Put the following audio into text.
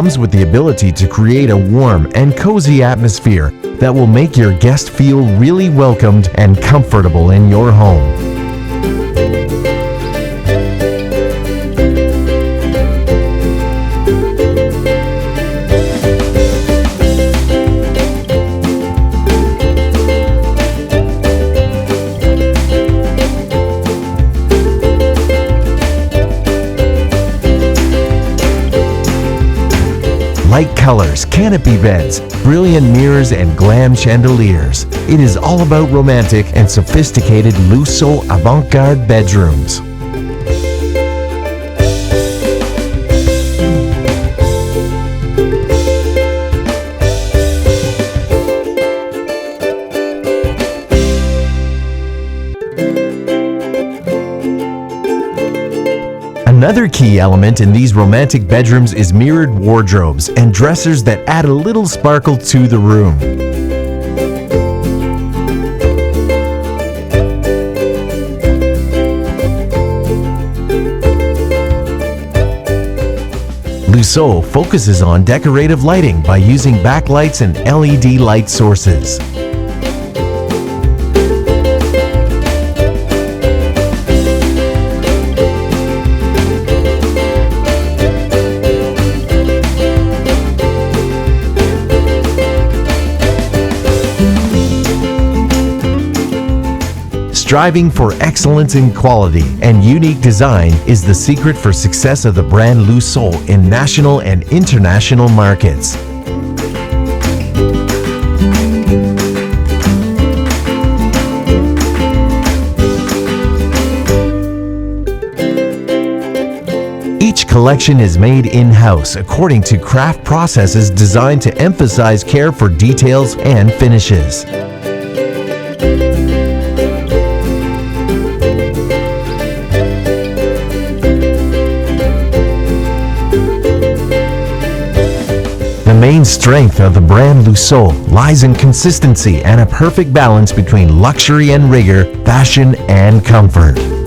comes with the ability to create a warm and cozy atmosphere that will make your guest feel really welcomed and comfortable in your home. Light colors, canopy beds, brilliant mirrors, and glam chandeliers. It is all about romantic and sophisticated Lusso avant-garde bedrooms. Another key element in these romantic bedrooms is mirrored wardrobes and dressers that add a little sparkle to the room. Lusso focuses on decorative lighting by using backlights and LED light sources. Striving for excellence in quality and unique design is the secret for success of the brand Lusso in national and international markets. Each collection is made in-house according to craft processes designed to emphasize care for details and finishes. The main strength of the brand Lusso lies in consistency and a perfect balance between luxury and rigor, fashion and comfort.